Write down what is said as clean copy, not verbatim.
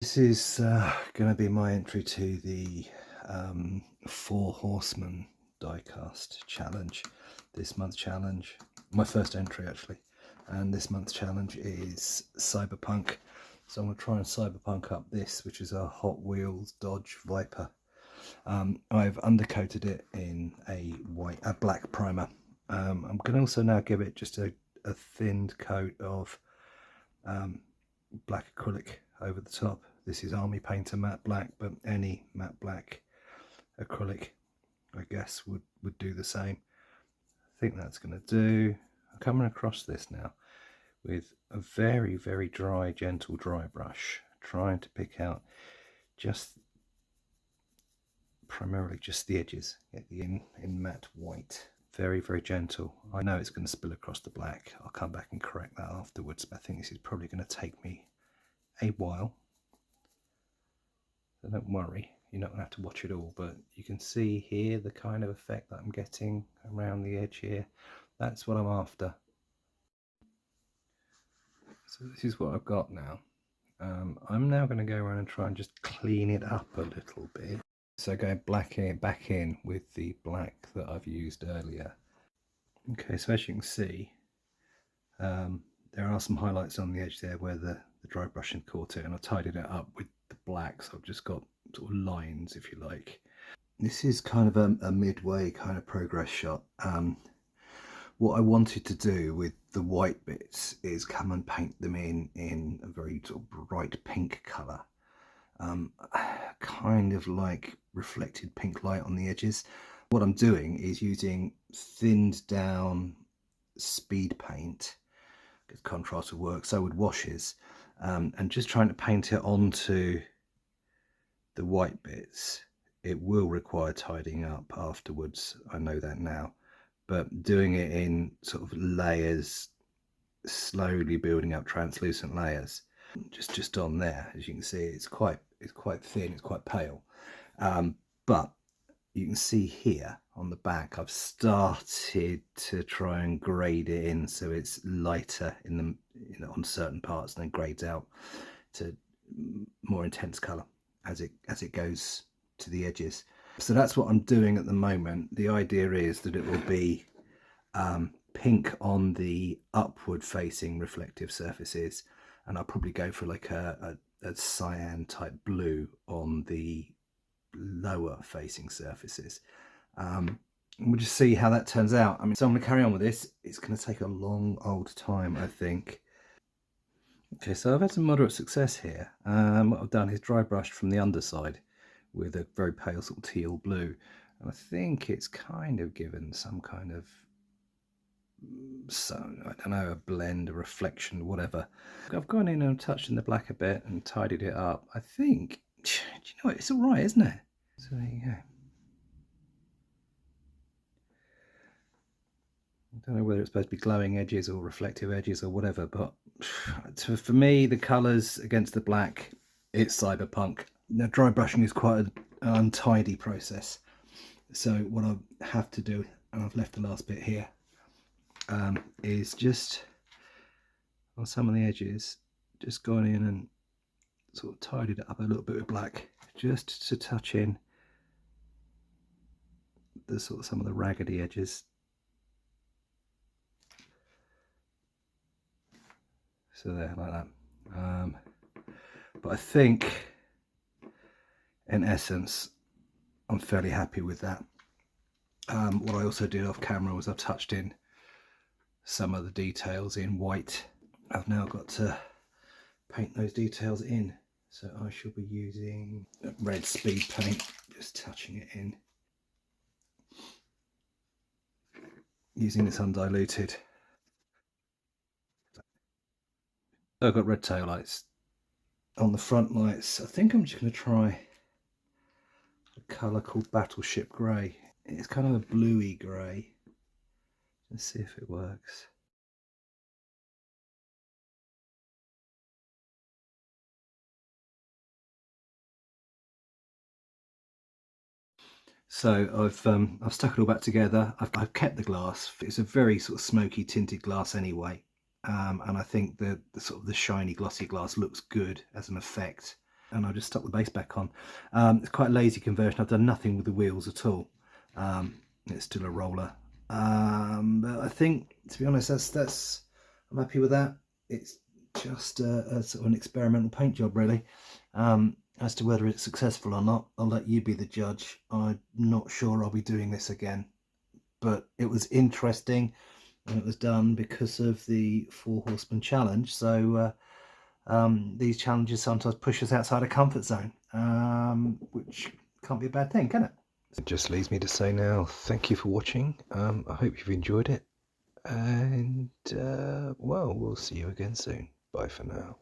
This is going to be my entry to the Four Horsemen diecast challenge. This month's challenge, my first entry actually, and this month's challenge is Cyberpunk. So I'm going to try and Cyberpunk up this, which is a Hot Wheels Dodge Viper. I've undercoated it in a black primer. I'm going to also now give it just a thinned coat of black acrylic over the top. This is Army Painter matte black, but any matte black acrylic I guess would do the same. I think that's going to do. I'm coming across this now with a very dry, gentle dry brush, trying to pick out primarily just the edges, get the in matte white. Very gentle. I know it's going to spill across the black. I'll come back and correct that afterwards, but I think this is probably going to take me a while. So don't worry, you're not going to have to watch it all, but you can see here the kind of effect that I'm getting around the edge here. That's what I'm after. So this is what I've got now. I'm now going to go around and try and just clean it up a little bit. So go back in with the black that I've used earlier. Okay, so as you can see, there are some highlights on the edge there where the dry brush had caught it, and I tidied it up with the black, so I've just got sort of lines, if you like. This is kind of a midway kind of progress shot. What I wanted to do with the white bits is come and paint them in a very sort of bright pink colour. Kind of like reflected pink light on the edges. What I'm doing is using thinned down speed paint, because contrast would work, so would washes, and just trying to paint it onto the white bits. It will require tidying up afterwards, I know that now, but doing it in sort of layers, slowly building up translucent layers, just on there, as you can see, it's quite thin, it's quite pale, but you can see here on the back I've started to try and grade it in so it's lighter on certain parts, and then grades out to more intense color as it goes to the edges. So that's what I'm doing at the moment. The idea is that it will be pink on the upward facing reflective surfaces, and I'll probably go for like a cyan type blue on the lower facing surfaces. We'll just see how that turns out. I mean, so I'm going to carry on with this. It's going to take a long old time, I think. Okay, so I've had some moderate success here. What I've done is dry brushed from the underside with a very pale sort of teal blue, and I think it's kind of given some kind of, I don't know, a blend, a reflection, whatever. I've gone in and touched in the black a bit and tidied it up. I think, do you know what, it's all right, isn't it? So there you go. I don't know whether it's supposed to be glowing edges or reflective edges or whatever, but for me, the colours against the black, it's Cyberpunk. Now, dry brushing is quite an untidy process. So what I have to do, and I've left the last bit here, is just on some of the edges, just gone in and sort of tidied it up a little bit with black, just to touch in the sort of some of the raggedy edges. So there, like that. But I think, in essence, I'm fairly happy with that. What I also did off camera was I've touched in some of the details in white. I've now got to paint those details in. So I shall be using red speed paint, just touching it in. Using this undiluted. So I've got red tail lights. On the front lights, I think I'm just going to try a colour called Battleship Grey. It's kind of a bluey grey. Let's see if it works. So I've stuck it all back together. I've kept the glass. It's a very sort of smoky tinted glass anyway, and I think the sort of the shiny glossy glass looks good as an effect. and I just stuck the base back on. It's quite a lazy conversion. I've done nothing with the wheels at all. It's still a roller. But I think, to be honest, that's I'm happy with that. It's just a sort of an experimental paint job, really. As to whether it's successful or not, I'll let you be the judge. I'm not sure I'll be doing this again, but it was interesting, and it was done because of the 4 Horsemen challenge. So these challenges sometimes push us outside a comfort zone, which can't be a bad thing, can it? It just leaves me to say now, thank you for watching. I hope you've enjoyed it, and well, we'll see you again soon. Bye for now.